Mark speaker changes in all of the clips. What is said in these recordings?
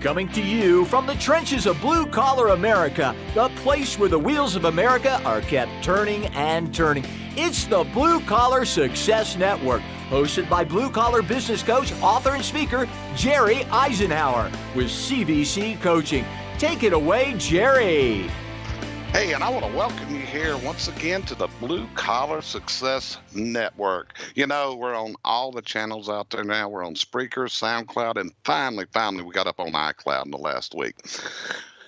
Speaker 1: Coming to you from the trenches of blue-collar America, the place where the wheels of America are kept turning and turning. It's the Blue Collar Success Network, hosted by blue-collar business coach, author, and speaker, Jerry Eisenhower, with CVC Coaching. Take it away, Jerry.
Speaker 2: Hey, and I want to welcome you here once again to the Blue Collar Success Network. You know, we're on all the channels out there now. We're on Spreaker, SoundCloud, and finally, we got up on iCloud in the last week.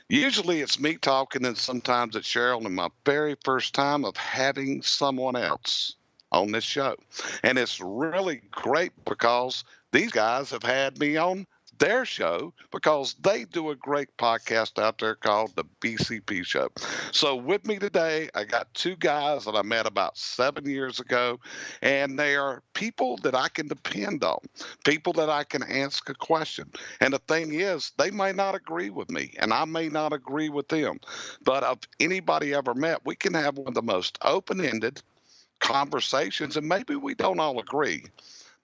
Speaker 2: Usually it's me talking, and sometimes it's Cheryl, and my very first time of having someone else on this show. And it's really great because these guys have had me on their show because they do a great podcast out there called the BCP Show. So with me today, I got two guys that I met about 7 years ago, and they are people that I can depend on, people that I can ask a question. And the thing is, they may not agree with me, and I may not agree with them. But of anybody ever met, we can have one of the most open-ended conversations, and maybe we don't all agree,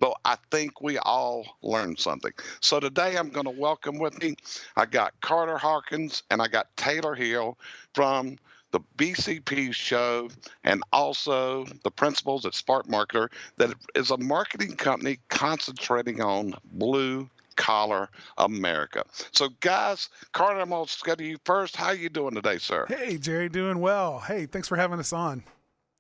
Speaker 2: but I think we all learned something. So today I'm going to welcome with me, I got Carter Harkins and I got Taylor Hill from the BCP Show, and also the principals at Spark Marketer, that is a marketing company concentrating on blue collar America. So guys, Carter, I'm going to go to you first. How are you doing today, sir?
Speaker 3: Hey, Jerry, doing well. Hey, thanks for having us on.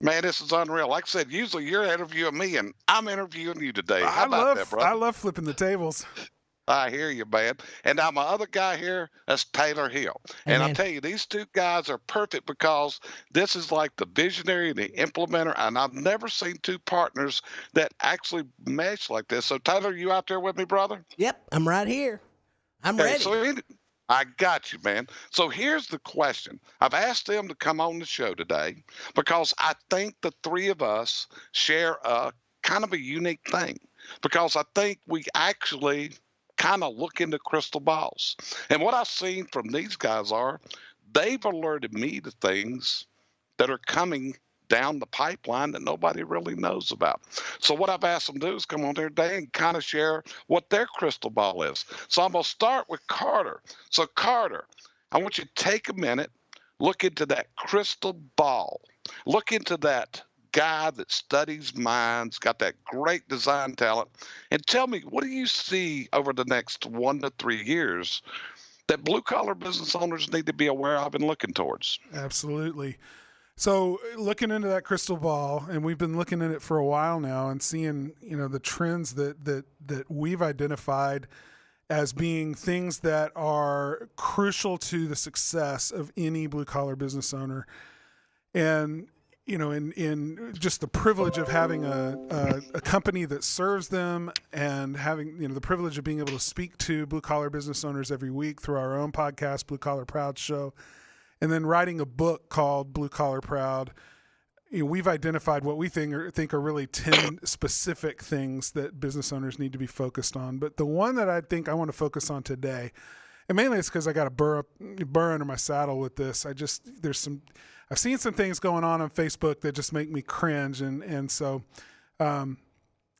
Speaker 2: Man, this is unreal. Like I said, usually you're interviewing me, and I'm interviewing you today. How about that, brother?
Speaker 3: I love flipping the tables.
Speaker 2: I hear you, man. And now my other guy here, that's Taylor Hill. And I'll tell you, these two guys are perfect because this is like the visionary and the implementer, and I've never seen two partners that actually mesh like this. So, Taylor, you out there with me, brother?
Speaker 4: Yep, I'm right here. I'm ready.
Speaker 2: So I got you, man. So here's the question. I've asked them to come on the show today because I think the three of us share a kind of a unique thing, because I think we actually kind of look into crystal balls. And what I've seen from these guys are they've alerted me to things that are coming down the pipeline that nobody really knows about. So what I've asked them to do is come on there today and kind of share what their crystal ball is. So I'm going to start with Carter. So Carter, I want you to take a minute, look into that crystal ball, look into that guy that studies minds, got that great design talent, and tell me, what do you see over the next 1 to 3 years that blue-collar business owners need to be aware of and looking towards?
Speaker 3: Absolutely. So looking into that crystal ball, and we've been looking at it for a while now and seeing, you know, the trends that we've identified as being things that are crucial to the success of any blue collar business owner. And, you know, in just the privilege of having a company that serves them, and having, you know, the privilege of being able to speak to blue collar business owners every week through our own podcast, Blue Collar Proud Show, and then writing a book called Blue Collar Proud, you know, we've identified what we think are really 10 specific things that business owners need to be focused on. But the one that I think I want to focus on today, and mainly it's because I got a burr under my saddle with this. I've seen some things going on Facebook that just make me cringe, and so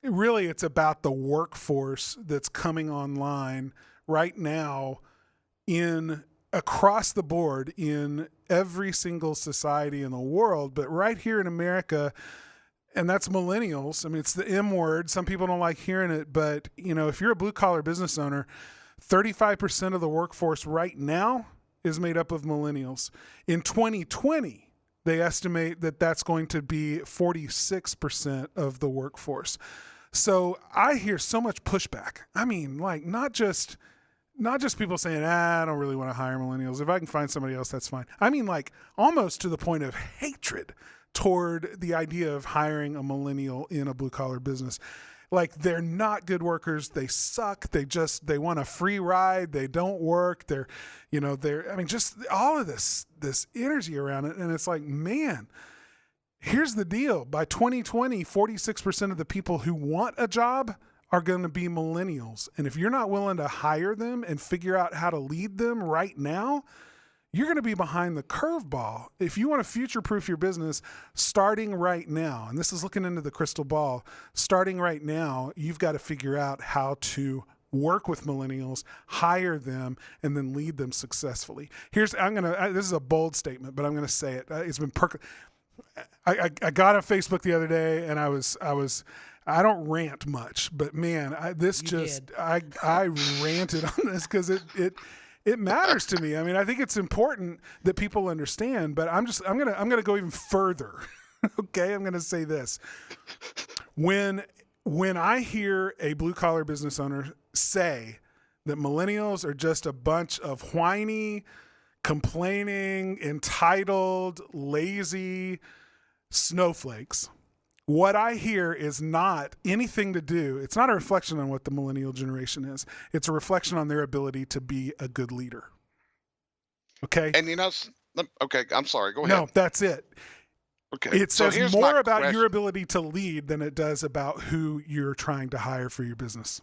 Speaker 3: really it's about the workforce that's coming online right now across the board in every single society in the world, but right here in America, and that's millennials. I mean, it's the M word. Some people don't like hearing it, but you know, if you're a blue collar business owner, 35% of the workforce right now is made up of millennials. In 2020, they estimate that that's going to be 46% of the workforce. So I hear so much pushback. I mean, like not just people saying, I don't really want to hire millennials. If I can find somebody else, that's fine. I mean, like almost to the point of hatred toward the idea of hiring a millennial in a blue collar business. Like they're not good workers. They suck. They want a free ride. They don't work. Just all of this energy around it. And it's like, man, here's the deal. By 2020, 46% of the people who want a job are going to be millennials. And if you're not willing to hire them and figure out how to lead them right now, you're going to be behind the curveball. If you want to future-proof your business, starting right now, and this is looking into the crystal ball, starting right now, you've got to figure out how to work with millennials, hire them, and then lead them successfully. This is a bold statement, but I'm going to say it. It's been I got on Facebook the other day, and I don't rant much, but man, I ranted on this because it matters to me. I mean, I think it's important that people understand, but I'm gonna go even further. Okay, I'm gonna say this. When I hear a blue collar business owner say that millennials are just a bunch of whiny, complaining, entitled, lazy snowflakes, what I hear is not anything to do. It's not a reflection on what the millennial generation is. It's a reflection on their ability to be a good leader. Okay.
Speaker 2: And okay, I'm sorry. Go ahead.
Speaker 3: No, that's it.
Speaker 2: Okay.
Speaker 3: It says
Speaker 2: here's
Speaker 3: more
Speaker 2: my
Speaker 3: about
Speaker 2: question.
Speaker 3: your ability to lead than it does about who you're trying to hire for your business.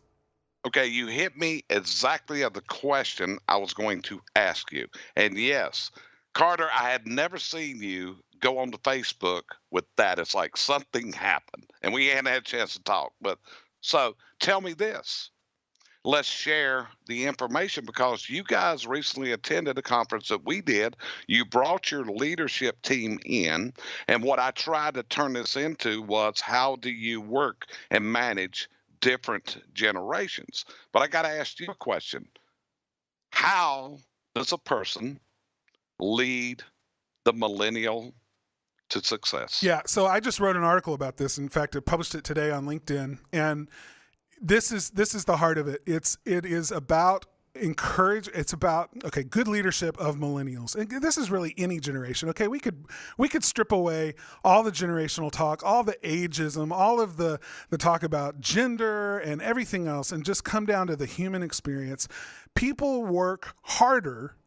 Speaker 2: Okay, you hit me exactly at the question I was going to ask you. And yes, Carter, I had never seen you go on to Facebook with that. It's like something happened and we hadn't had a chance to talk. But so tell me this. Let's share the information because you guys recently attended a conference that we did. You brought your leadership team in. And what I tried to turn this into was how do you work and manage different generations? But I got to ask you a question. How does a person lead the millennial to success?
Speaker 3: Yeah. So I just wrote an article about this. In fact, I published it today on LinkedIn, and this is the heart of it. It is about good leadership of millennials. And this is really any generation. Okay. We could strip away all the generational talk, all the ageism, all of the talk about gender and everything else, and just come down to the human experience. People work harder.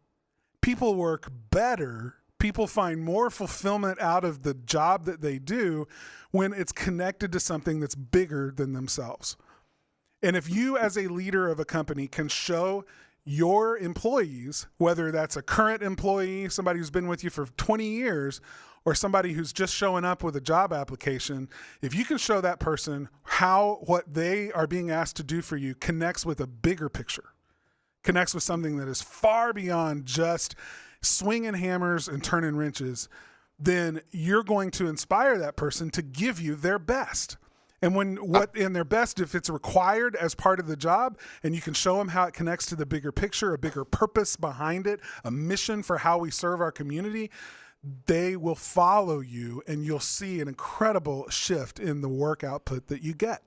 Speaker 3: People work better. People find more fulfillment out of the job that they do when it's connected to something that's bigger than themselves. And if you as a leader of a company can show your employees, whether that's a current employee, somebody who's been with you for 20 years, or somebody who's just showing up with a job application, if you can show that person how what they are being asked to do for you connects with a bigger picture, connects with something that is far beyond just swinging hammers and turning wrenches, then you're going to inspire that person to give you their best. And in their best, if it's required as part of the job, and you can show them how it connects to the bigger picture, a bigger purpose behind it, a mission for how we serve our community, they will follow you, and you'll see an incredible shift in the work output that you get.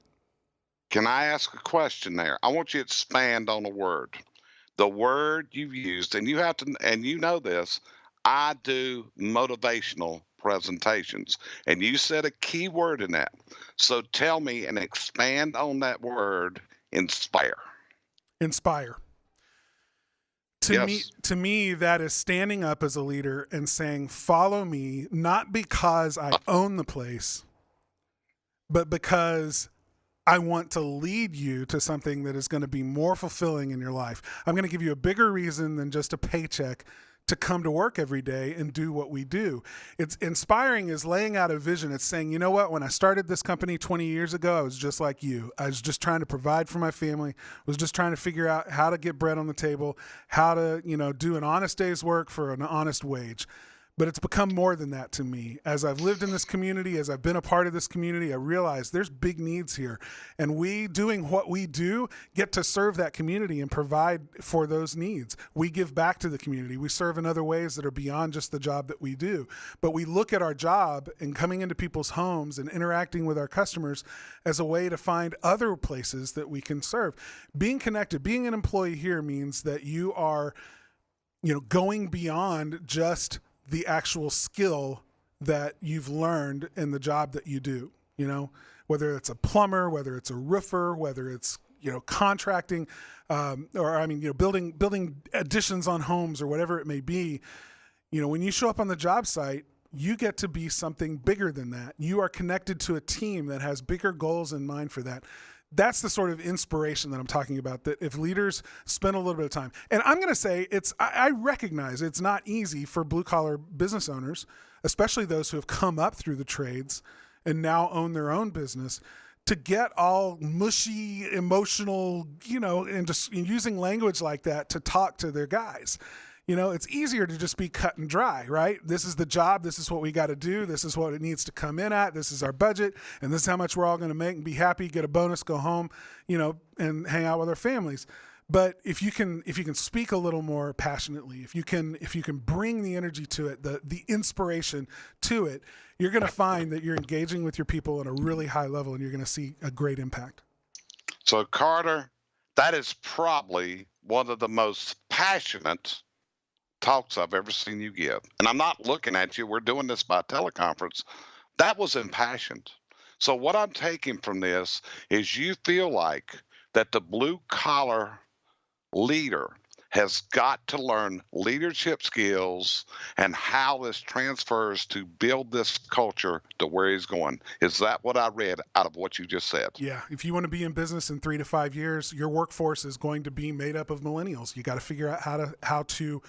Speaker 2: Can I ask a question there? I want you to expand on a word. The word you've used, and you have to, and you know this, I do motivational presentations, and you said a key word in that. So tell me and expand on that word, inspire.
Speaker 3: Inspire. To me, that is standing up as a leader and saying, follow me, not because I own the place, but because I want to lead you to something that is going to be more fulfilling in your life. I'm going to give you a bigger reason than just a paycheck to come to work every day and do what we do. It's inspiring is laying out a vision. It's saying, you know what, when I started this company 20 years ago, I was just like you. I was just trying to provide for my family, was just trying to figure out how to get bread on the table, how to, do an honest day's work for an honest wage. But it's become more than that to me. As I've lived in this community, as I've been a part of this community, I realize there's big needs here. And we, doing what we do, get to serve that community and provide for those needs. We give back to the community. We serve in other ways that are beyond just the job that we do. But we look at our job and coming into people's homes and interacting with our customers as a way to find other places that we can serve. Being connected, being an employee here means that you are, going beyond just the actual skill that you've learned in the job that you do, whether it's a plumber, whether it's a roofer, whether it's, contracting, building additions on homes or whatever it may be. When you show up on the job site, you get to be something bigger than that. You are connected to a team that has bigger goals in mind for that. That's the sort of inspiration that I'm talking about, that if leaders spend a little bit of time, and I'm going to say I recognize it's not easy for blue collar business owners, especially those who have come up through the trades and now own their own business, to get all mushy, emotional, and just using language like that to talk to their guys. It's easier to just be cut and dry, right? This is the job. This is what we got to do. This is what it needs to come in at. This is our budget. And this is how much we're all going to make and be happy, get a bonus, go home, and hang out with our families. But if you can speak a little more passionately, if you can bring the energy to it, the inspiration to it, you're going to find that you're engaging with your people at a really high level, and you're going to see a great impact.
Speaker 2: So Carter, that is probably one of the most passionate talks I've ever seen you give. And I'm not looking at you. We're doing this by teleconference. That was impassioned. So what I'm taking from this is you feel like that the blue collar leader has got to learn leadership skills and how this transfers to build this culture to where he's going. Is that what I read out of what you just said?
Speaker 3: Yeah. If you want to be in business in 3 to 5 years, your workforce is going to be made up of millennials. You got to figure out how to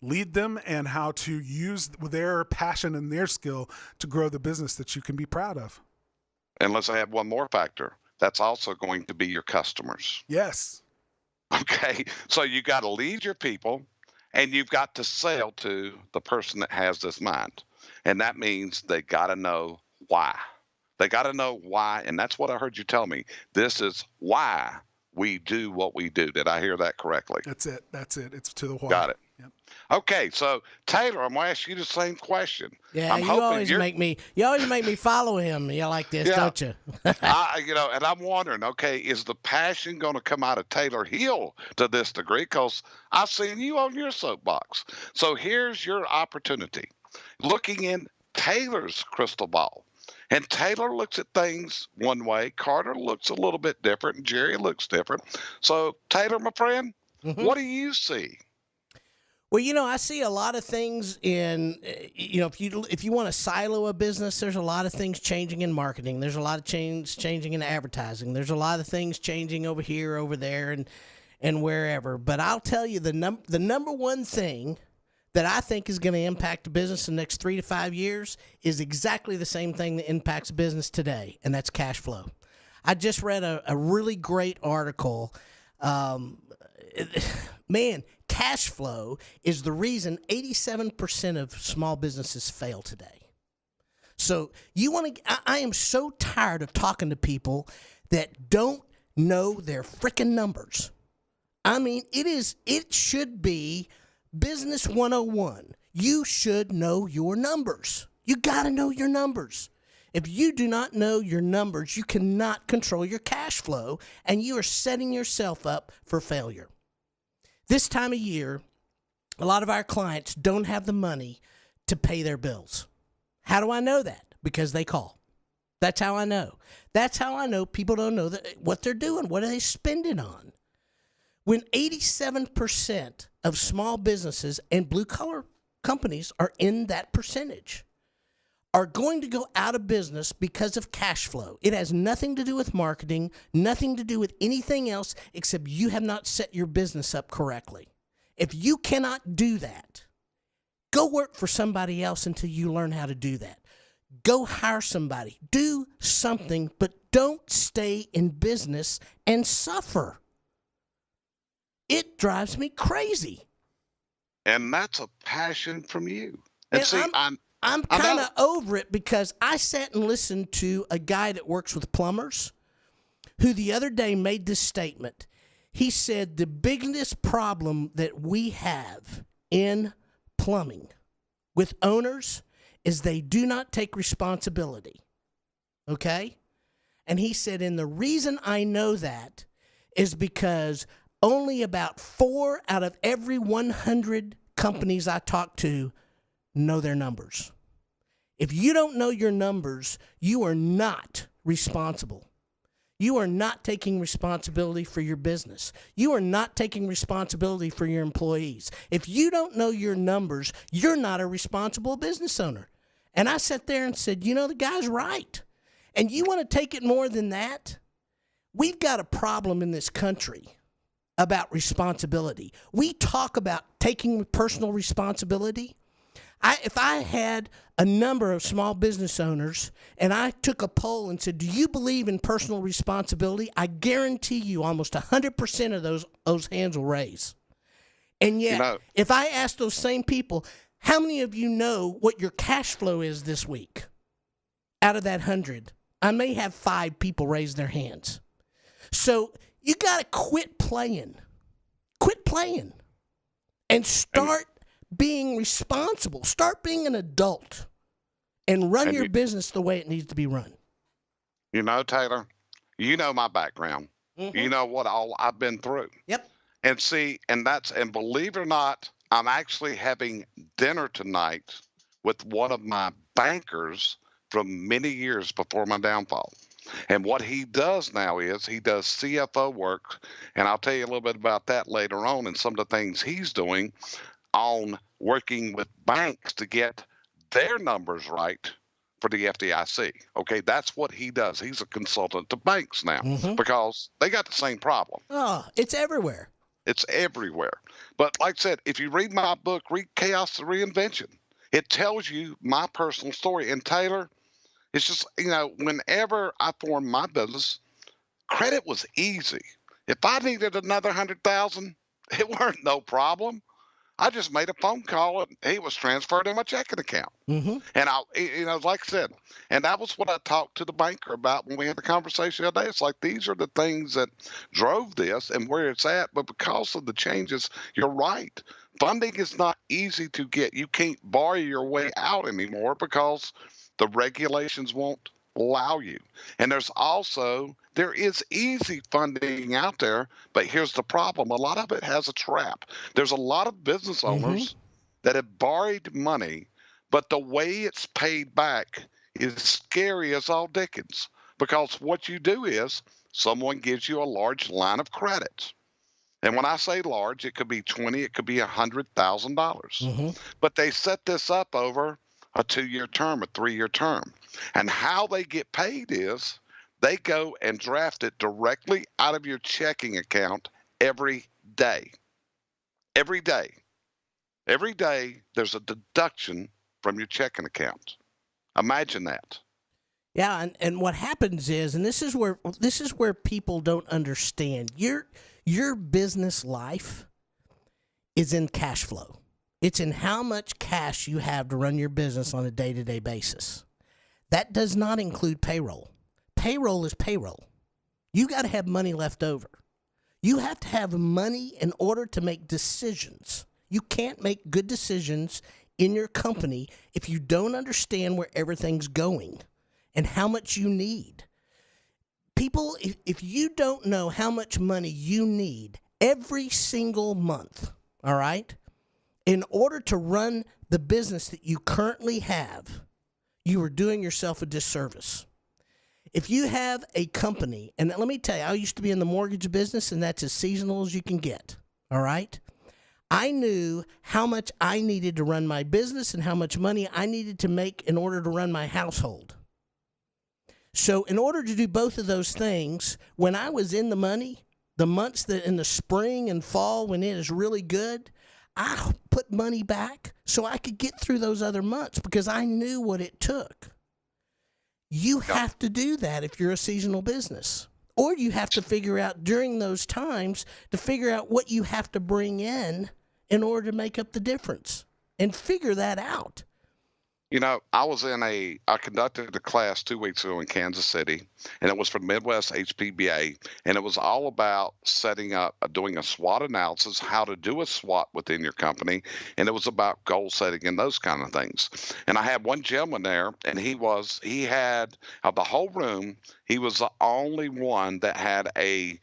Speaker 3: lead them and how to use their passion and their skill to grow the business that you can be proud of.
Speaker 2: And let's add one more factor. That's also going to be your customers.
Speaker 3: Yes.
Speaker 2: Okay. So you got to lead your people, and you've got to sell to the person that has this mind. And that means they got to know why. They got to know why. And that's what I heard you tell me. This is why we do what we do. Did I hear that correctly?
Speaker 3: That's it. It's to the why.
Speaker 2: Got it.
Speaker 3: Yep.
Speaker 2: Okay, so Taylor, I'm gonna ask you the same question.
Speaker 4: Yeah, you always make me follow him. You like this, don't you?
Speaker 2: And I'm wondering, okay, is the passion going to come out of Taylor Hill to this degree? Because I've seen you on your soapbox. So here's your opportunity, looking in Taylor's crystal ball. And Taylor looks at things one way, Carter looks a little bit different, and Jerry looks different. So Taylor, my friend, what do you see?
Speaker 4: Well, I see a lot of things in, if you want to silo a business, there's a lot of things changing in marketing. There's a lot of changing in advertising. There's a lot of things changing over here, over there, and wherever. But I'll tell you, the number one thing that I think is going to impact a business in the next 3 to 5 years is exactly the same thing that impacts business today, and that's cash flow. I just read a really great article. Man, cash flow is the reason 87% of small businesses fail today. So I am so tired of talking to people that don't know their freaking numbers. I mean, it should be Business 101. You should know your numbers. You got to know your numbers. If you do not know your numbers, you cannot control your cash flow, and you are setting yourself up for failure. This time of year, a lot of our clients don't have the money to pay their bills. How do I know that? Because they call. That's how I know. That's how I know people don't know what they're doing. What are they spending on? When 87% of small businesses and blue-collar companies are in that percentage, are going to go out of business because of cash flow. It has nothing to do with marketing, nothing to do with anything else except you have not set your business up correctly. If you cannot do that, go work for somebody else until you learn how to do that. Go hire somebody. Do something, but don't stay in business and suffer. It drives me crazy.
Speaker 2: And that's a passion from you.
Speaker 4: And see, I'm kind of over it because I sat and listened to a guy that works with plumbers who the other day made this statement. He said the biggest problem that we have in plumbing with owners is they do not take responsibility. Okay? And he said, and the reason I know that is because only about 4 out of every 100 companies I talk to know their numbers. If you don't know your numbers, you are not responsible. You are not taking responsibility for your business. You are not taking responsibility for your employees. If you don't know your numbers, you're not a responsible business owner. And I sat there and said, the guy's right. And you want to take it more than that? We've got a problem in this country about responsibility. We talk about taking personal responsibility. If I had a number of small business owners and I took a poll and said, do you believe in personal responsibility? I guarantee you almost 100% of those hands will raise. And yet, if I ask those same people, how many of you know what your cash flow is this week? Out of that 100, I may have 5 people raise their hands. So you got to quit playing. Quit playing and start being responsible. Start being an adult and run your business the way it needs to be run.
Speaker 2: You know, Taylor, you know my background. Mm-hmm. You know what all I've been through.
Speaker 4: Yep.
Speaker 2: And see, and believe it or not, I'm actually having dinner tonight with one of my bankers from many years before my downfall. And what he does now is he does CFO work. And I'll tell you a little bit about that later on and some of the things he's doing on working with banks to get their numbers right for the FDIC. Okay, that's what he does. He's a consultant to banks now because they got the same problem.
Speaker 4: Oh, it's everywhere.
Speaker 2: It's everywhere. But like I said, if you read my book, Read Chaos to Reinvention, it tells you my personal story. And Taylor, it's just, whenever I formed my business, credit was easy. If I needed another 100,000, it weren't no problem. I just made a phone call and he was transferred in my checking account. Mm-hmm. And like I said, and that was what I talked to the banker about when we had the conversation the other day. It's like, these are the things that drove this and where it's at. But because of the changes, you're right. Funding is not easy to get. You can't borrow your way out anymore because the regulations won't allow you. And there is easy funding out there, but here's the problem. A lot of it has a trap. There's a lot of business owners that have borrowed money, but the way it's paid back is scary as all dickens, because what you do is someone gives you a large line of credit. And when I say large, it could be 20, it could be $100,000. But they set this up over a 2-year term, a 3-year term. And how they get paid is they go and draft it directly out of your checking account every day. Every day. Every day there's a deduction from your checking account. Imagine that.
Speaker 4: Yeah, and what happens is, and this is where people don't understand. Your business life is in cash flow. It's in how much cash you have to run your business on a day-to-day basis. That does not include payroll. Payroll is payroll. You got to have money left over. You have to have money in order to make decisions. You can't make good decisions in your company if you don't understand where everything's going and how much you need. People, if you don't know how much money you need every single month, all right, in order to run the business that you currently have, you are doing yourself a disservice. If you have a company, and let me tell you, I used to be in the mortgage business, and that's as seasonal as you can get, all right? I knew how much I needed to run my business and how much money I needed to make in order to run my household. So in order to do both of those things, when I was in the money, the months that in the spring and fall when it is really good, I put money back so I could get through those other months because I knew what it took. You have to do that if you're a seasonal business. Or you have to figure out during those times to figure out what you have to bring in order to make up the difference. And figure that out.
Speaker 2: I conducted a class 2 weeks ago in Kansas City, and it was for Midwest HPBA, and it was all about setting up, doing a SWOT analysis, how to do a SWOT within your company, and it was about goal setting and those kind of things. And I had one gentleman there, and he had, of the whole room, he was the only one that had a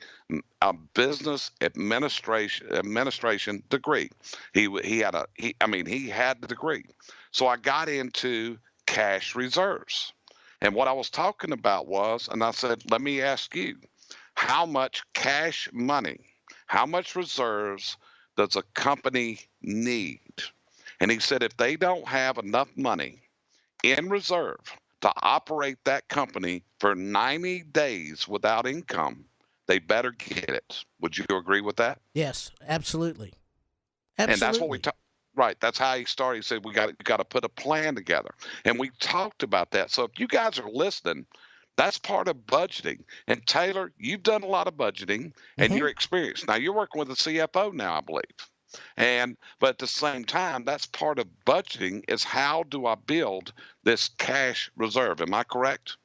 Speaker 2: business administration degree. He had the degree. So I got into cash reserves. And what I was talking about was, and I said, let me ask you, how much cash money, how much reserves does a company need? And he said, if they don't have enough money in reserve to operate that company for 90 days without income, they better get it. Would you agree with that?
Speaker 4: Yes, absolutely.
Speaker 2: And that's what we Right. That's how he started. He said, you got to put a plan together. And we talked about that. So if you guys are listening, that's part of budgeting. And Taylor, you've done a lot of budgeting and
Speaker 4: Mm-hmm.
Speaker 2: you're experienced. Now you're working with a CFO now, I believe. But at the same time, that's part of budgeting is how do I build this cash reserve? Am I correct?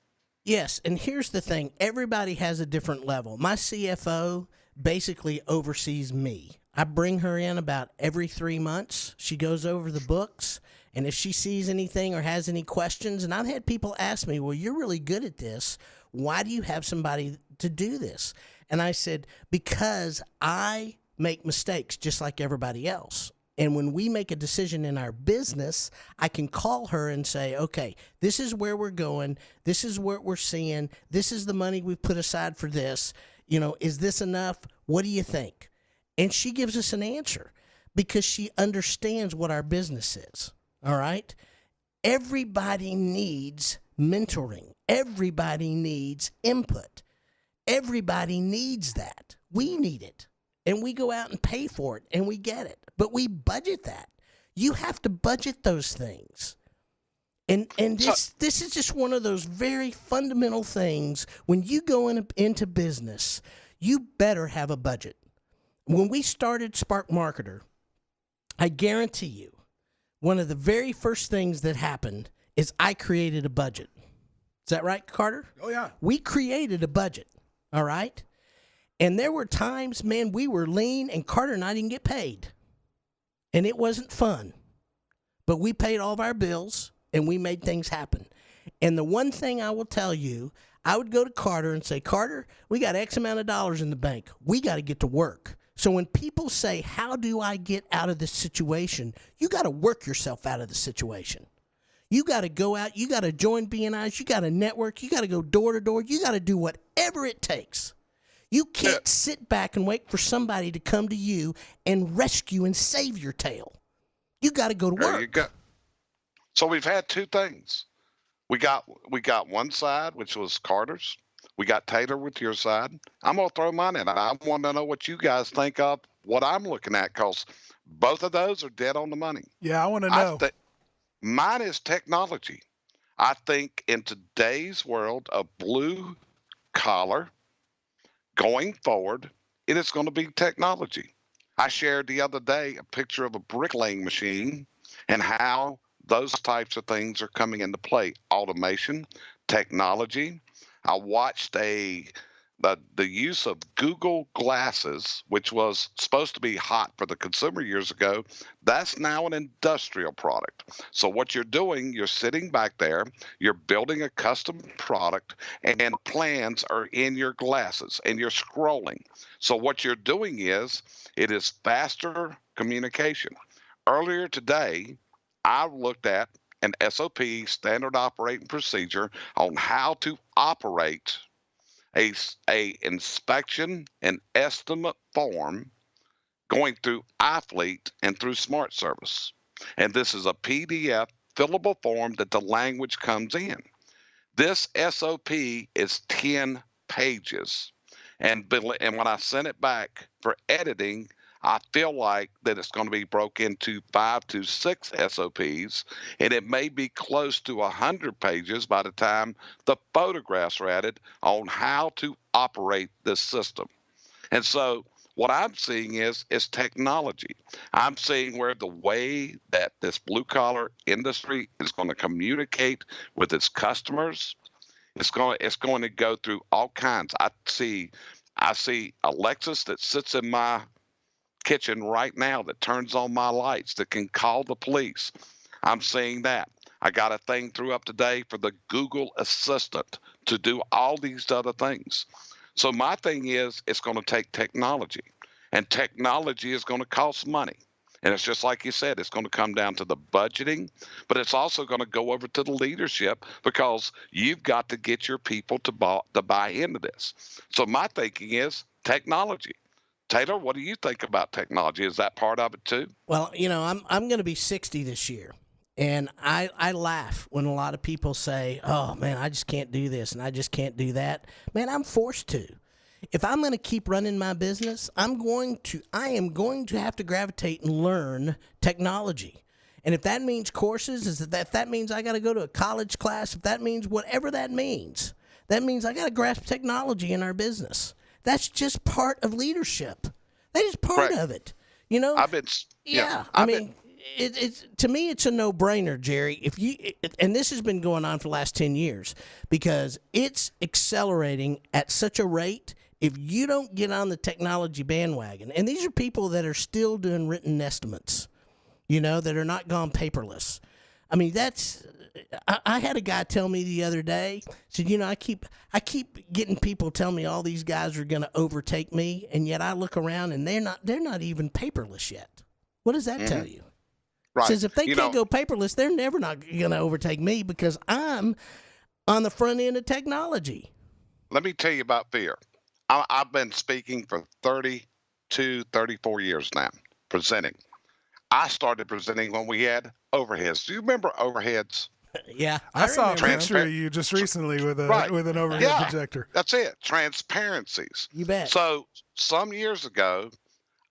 Speaker 4: Yes, and here's the thing. Everybody has a different level. My CFO basically oversees me. I bring her in about every 3 months. She goes over the books, and if she sees anything or has any questions, and I've had people ask me, well, you're really good at this. Why do you have somebody to do this? And I said, because I make mistakes just like everybody else. And when we make a decision in our business, I can call her and say, okay, this is where we're going. This is what we're seeing. This is the money we've put aside for this. Is this enough? What do you think? And she gives us an answer because she understands what our business is. All right. Everybody needs mentoring. Everybody needs input. Everybody needs that. We need it. And we go out and pay for it and we get it. But we budget that. You have to budget those things. And this is just one of those very fundamental things. When you go into business, you better have a budget. When we started Spark Marketer, I guarantee you, one of the very first things that happened is I created a budget. Is that right, Carter?
Speaker 3: Oh, yeah.
Speaker 4: We created a budget, all right? And there were times, man, we were lean and Carter and I didn't get paid. And it wasn't fun. But we paid all of our bills and we made things happen. And the one thing I will tell you, I would go to Carter and say, Carter, we got X amount of dollars in the bank. We got to get to work. So when people say, how do I get out of this situation? You got to work yourself out of the situation. You got to go out. You got to join BNIs. You got to network. You got to go door to door. You got to do whatever it takes. You can't sit back and wait for somebody to come to you and rescue and save your tail. You got to go to work.
Speaker 2: There you go. So we've had two things. We got one side, which was Carter's. We got Taylor with your side. I'm going to throw mine in. I want to know what you guys think of what I'm looking at because both of those are dead on the money.
Speaker 3: Yeah, I want to know.
Speaker 2: Mine is technology. I think in today's world of blue collar, going forward, it is going to be technology. I shared the other day a picture of a bricklaying machine and how those types of things are coming into play. Automation, technology. I watched the use of Google Glasses, which was supposed to be hot for the consumer years ago. That's now an industrial product. So what you're doing, you're sitting back there, you're building a custom product, and plans are in your glasses, and you're scrolling. So what you're doing is, it is faster communication. Earlier today, I looked at an SOP, standard operating procedure, on how to operate a inspection and estimate form going through iFleet and through Smart Service. And this is a PDF fillable form that the language comes in. This SOP is 10 pages. And when I send it back for editing, I feel like that it's going to be broke into 5 to 6 SOPs, and it may be close to 100 pages by the time the photographs are added on how to operate this system. And so what I'm seeing is technology. I'm seeing where the way that this blue collar industry is going to communicate with its customers, it's going to go through all kinds. I see Alexis that sits in my kitchen right now that turns on my lights, that can call the police. I'm seeing that. I got a thing threw up today for the Google Assistant to do all these other things. So my thing is, it's going to take technology, and technology is going to cost money. And it's just like you said, it's going to come down to the budgeting, but it's also going to go over to the leadership because you've got to get your people to buy into this. So my thinking is technology. Taylor, what do you think about technology? Is that part of it too?
Speaker 4: Well, I'm going to be 60 this year, and I laugh when a lot of people say, "Oh man, I just can't do this and I just can't do that." Man, I'm forced to. If I'm going to keep running my business, I am going to have to gravitate and learn technology. And if that means courses, if that means I got to go to a college class, if that means whatever that means I got to grasp technology in our business. That's just part of leadership. That is part of it. You know? It's to me, it's a no-brainer, Jerry. And this has been going on for the last 10 years because it's accelerating at such a rate. If you don't get on the technology bandwagon, and these are people that are still doing written estimates, that are not gone paperless. I mean, I had a guy tell me the other day, said, I keep getting people tell me all these guys are going to overtake me, and yet I look around and they're not even paperless yet. What does that tell you?
Speaker 2: Right.
Speaker 4: Says if they can't go paperless, they're never not going to overtake me because I'm on the front end of technology.
Speaker 2: Let me tell you about fear. I've been speaking for 34 years now, presenting. I started presenting when we had overheads. Do you remember overheads?
Speaker 4: Yeah,
Speaker 3: I saw a picture of you just recently with an overhead projector.
Speaker 2: That's it. Transparencies.
Speaker 4: You bet.
Speaker 2: So some years ago,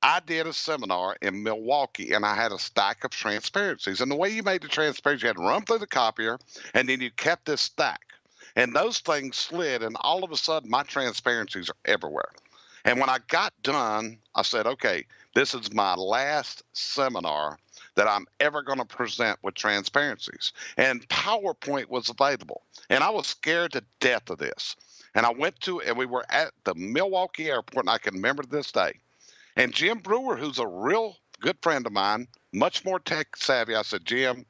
Speaker 2: I did a seminar in Milwaukee, and I had a stack of transparencies. And the way you made the transparency, you had to run through the copier, and then you kept this stack. And those things slid, and all of a sudden, my transparencies are everywhere. And when I got done, I said, okay, this is my last seminar that I'm ever going to present with transparencies. And PowerPoint was available. And I was scared to death of this. And I went to, and we were at the Milwaukee airport, and I can remember this day. And Jim Brewer, who's a real good friend of mine, much more tech savvy, I said, Jim,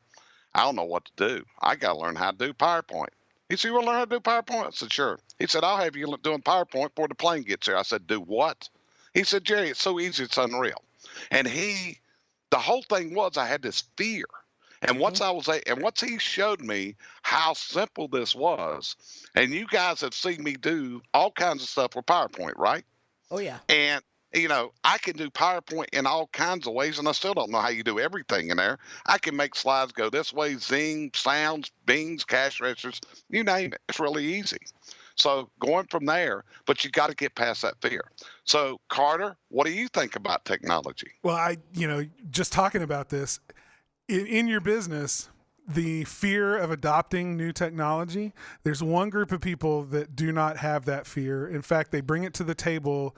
Speaker 2: I don't know what to do. I got to learn how to do PowerPoint. He said, you want to learn how to do PowerPoint? I said, sure. He said, I'll have you doing PowerPoint before the plane gets here. I said, do what? He said, Jerry, it's so easy, it's unreal. And the whole thing was I had this fear. And once he showed me how simple this was, and you guys have seen me do all kinds of stuff with PowerPoint, right?
Speaker 4: Oh, yeah.
Speaker 2: And I can do PowerPoint in all kinds of ways, and I still don't know how you do everything in there. I can make slides go this way, zing, sounds, bings, cash registers, you name it. It's really easy. So going from there, but you got to get past that fear. So Carter, what do you think about technology?
Speaker 3: Well, just talking about this, in your business, the fear of adopting new technology, there's one group of people that do not have that fear. In fact, they bring it to the table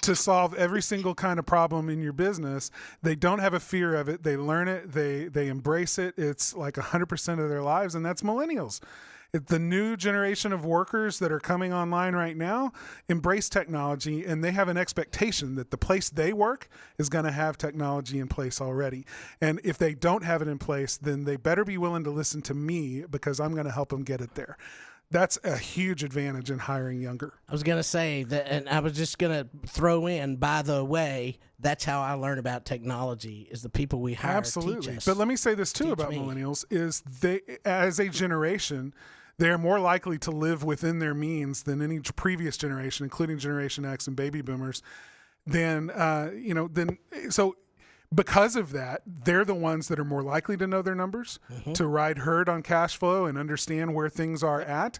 Speaker 3: to solve every single kind of problem in your business. They don't have a fear of it. They learn it. They embrace it. It's like 100% of their lives, and that's millennials. The new generation of workers that are coming online right now embrace technology, and they have an expectation that the place they work is going to have technology in place already. And if they don't have it in place, then they better be willing to listen to me because I'm going to help them get it there. That's a huge advantage in hiring younger.
Speaker 4: I was going to say that, and I was just going to throw in, by the way, that's how I learn about technology is the people we hire.
Speaker 3: Absolutely.
Speaker 4: Teach us.
Speaker 3: But let me say this too about millennials is they, as a generation, they're more likely to live within their means than any previous generation, including Generation X and baby boomers. So because of that, they're the ones that are more likely to know their numbers, to ride herd on cash flow and understand where things are at.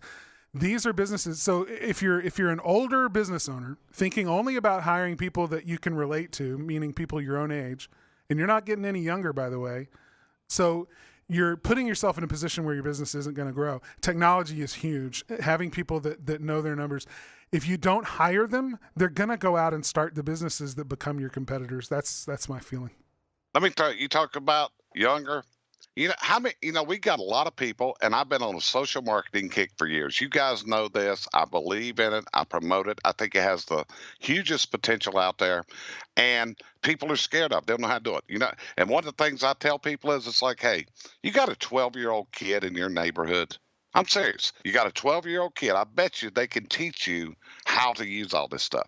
Speaker 3: These are businesses. So if you're an older business owner thinking only about hiring people that you can relate to, meaning people your own age, and you're not getting any younger, by the way, so you're putting yourself in a position where your business isn't going to grow. Technology is huge. Having people that know their numbers. If you don't hire them, they're going to go out and start the businesses that become your competitors. That's my feeling.
Speaker 2: Let me tell you, you talk about younger. We got a lot of people, and I've been on a social marketing kick for years. You guys know this. I believe in it. I promote it. I think it has the hugest potential out there, and people are scared of it. They don't know how to do it. And one of the things I tell people is it's like, hey, you got a 12-year-old kid in your neighborhood. I'm serious. You got a 12-year-old kid. I bet you they can teach you how to use all this stuff.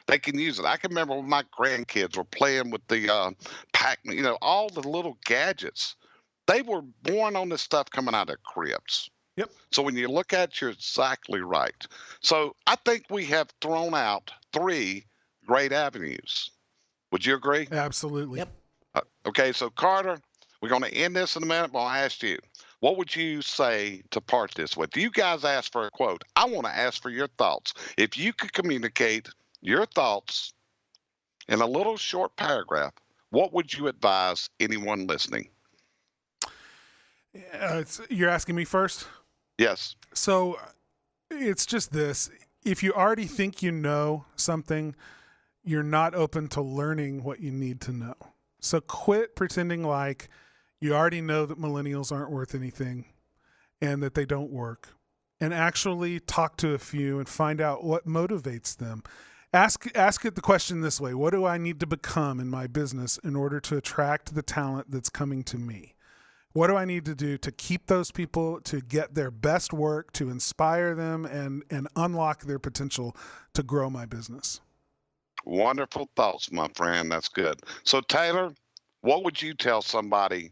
Speaker 2: They can use it. I can remember when my grandkids were playing with the Pac-Man, all the little gadgets. They were born on this stuff coming out of cribs.
Speaker 3: Yep.
Speaker 2: So when you look at it, you're exactly right. So I think we have thrown out 3 great avenues. Would you agree?
Speaker 3: Absolutely.
Speaker 4: Yep.
Speaker 2: Okay, so Carter, we're going to end this in a minute, but I'll ask you, what would you say to part this with? You guys asked for a quote. I want to ask for your thoughts. If you could communicate your thoughts in a little short paragraph, what would you advise anyone listening?
Speaker 3: You're asking me first?
Speaker 2: Yes.
Speaker 3: So it's just this. If you already think you know something, you're not open to learning what you need to know. So quit pretending like you already know that millennials aren't worth anything and that they don't work, and actually talk to a few and find out what motivates them. Ask it the question this way: what do I need to become in my business in order to attract the talent that's coming to me? What do I need to do to keep those people, to get their best work, to inspire them and unlock their potential to grow my business?
Speaker 2: Wonderful thoughts, my friend. That's good. So, Taylor, what would you tell somebody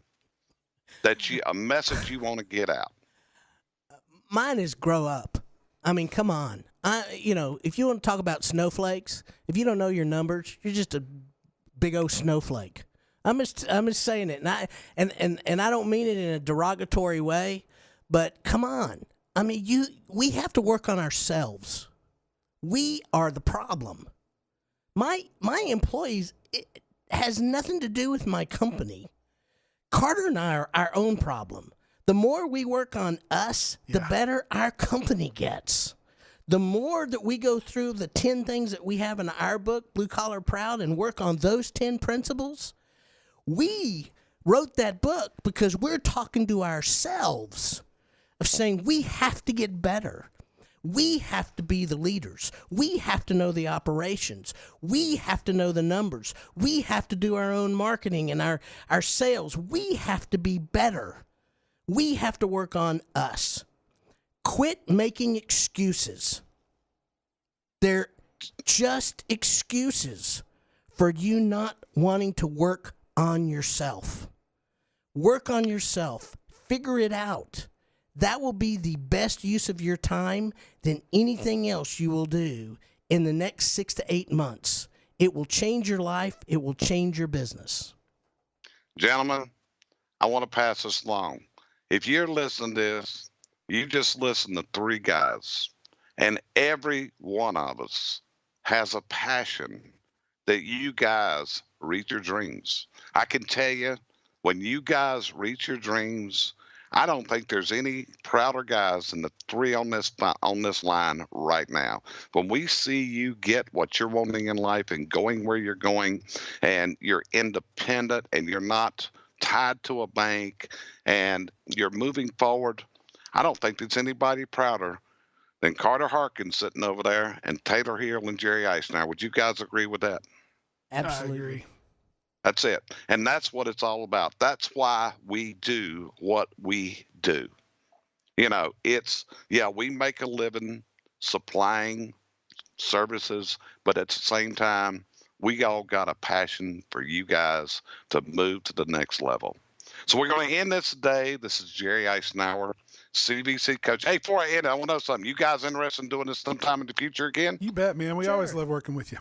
Speaker 2: a message you want to get out?
Speaker 4: Mine is grow up. I mean, come on. If you want to talk about snowflakes, if you don't know your numbers, you're just a big old snowflake. I'm just saying it, and I don't mean it in a derogatory way, but come on. I mean, we have to work on ourselves. We are the problem. My employees, it has nothing to do with my company. Carter and I are our own problem. The more we work on us, the better our company gets. The more that we go through the 10 things that we have in our book, Blue Collar Proud, and work on those 10 principles, we wrote that book because we're talking to ourselves of saying we have to get better. We have to be the leaders. We have to know the operations. We have to know the numbers. We have to do our own marketing and our sales. We have to be better. We have to work on us. Quit making excuses. They're just excuses for you not wanting to work on yourself. Work on yourself. Figure it out. That will be the best use of your time than anything else you will do in the next 6 to 8 months. It will change your life. It will change your business.
Speaker 2: Gentlemen, I want to pass this along. If you're listening to this, you just listen to three guys, and every one of us has a passion that you guys reach your dreams. I can tell you, when you guys reach your dreams, I don't think there's any prouder guys than the three on this line right now. When we see you get what you're wanting in life and going where you're going, and you're independent and you're not tied to a bank and you're moving forward, I don't think there's anybody prouder than Carter Harkins sitting over there and Taylor Hill and Jerry Eisner. Would you guys agree with that?
Speaker 4: Absolutely.
Speaker 3: I agree.
Speaker 2: That's it. And that's what it's all about. That's why we do what we do. We make a living supplying services, but at the same time, we all got a passion for you guys to move to the next level. So we're going to end this today. This is Jerry Eisenhower, CVC coach. Hey, before I end, I want to know something. You guys interested in doing this sometime in the future again?
Speaker 3: You bet, man. We
Speaker 4: Sure.
Speaker 3: always love working with you.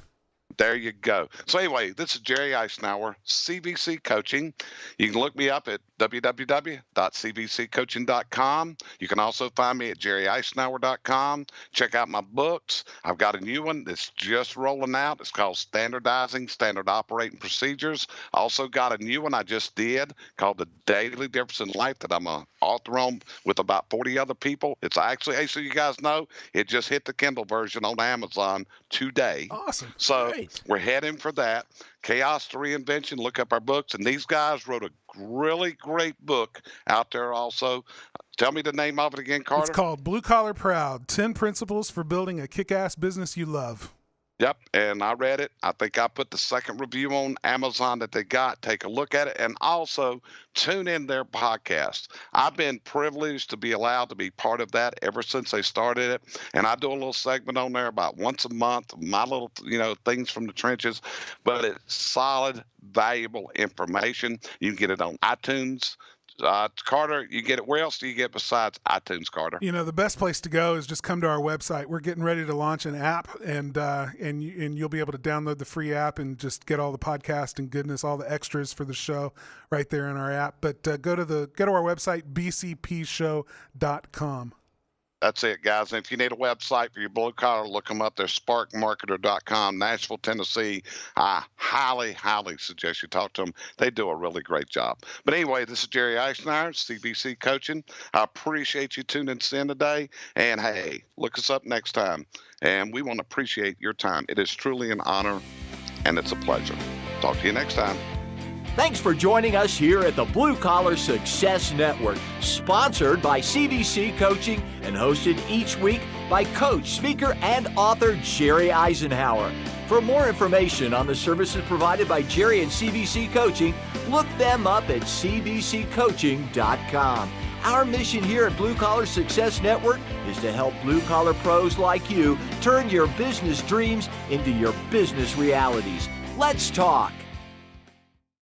Speaker 2: There you go. So anyway, this is Jerry Eisenhower, CVC Coaching. You can look me up at www.cvccoaching.com. You can also find me at jerryeisenhower.com. Check out my books. I've got a new one that's just rolling out. It's called Standardizing Standard Operating Procedures. I also got a new one I just did called The Daily Difference in Life that I'm an author on with about 40 other people. It's actually, hey, so you guys know, it just hit the Kindle version on Amazon today.
Speaker 3: Awesome.
Speaker 2: So
Speaker 4: Great.
Speaker 2: we're heading for that. Chaos to Reinvention. Look up our books. And these guys wrote a really great book out there also. Tell me the name of it again, Carter.
Speaker 3: It's called Blue Collar Proud, 10 Principles for Building a Kick-Ass Business You Love.
Speaker 2: Yep, and I read it. I think I put the second review on Amazon that they got. Take a look at it, and also tune in their podcast. I've been privileged to be allowed to be part of that ever since they started it, and I do a little segment on there about once a month, my little, things from the trenches, but it's solid, valuable information. You can get it on iTunes, Carter, you get it. Where else do you get besides iTunes, Carter?
Speaker 3: You know, the best place to go is just come to our website. We're getting ready to launch an app, and you'll be able to download the free app and just get all the podcast and goodness, all the extras for the show right there in our app. But go to our website, bcpshow.com.
Speaker 2: That's it, guys. And if you need a website for your blue collar, look them up. They're sparkmarketer.com, Nashville, Tennessee. I highly, highly suggest you talk to them. They do a really great job. But anyway, this is Jerry Eisenhower, CBC Coaching. I appreciate you tuning in today. And hey, look us up next time. And we want to appreciate your time. It is truly an honor and it's a pleasure. Talk to you next time.
Speaker 1: Thanks for joining us here at the Blue Collar Success Network, sponsored by CBC Coaching and hosted each week by coach, speaker, and author Jerry Eisenhower. For more information on the services provided by Jerry and CBC Coaching, look them up at cbccoaching.com. Our mission here at Blue Collar Success Network is to help blue-collar pros like you turn your business dreams into your business realities. Let's talk.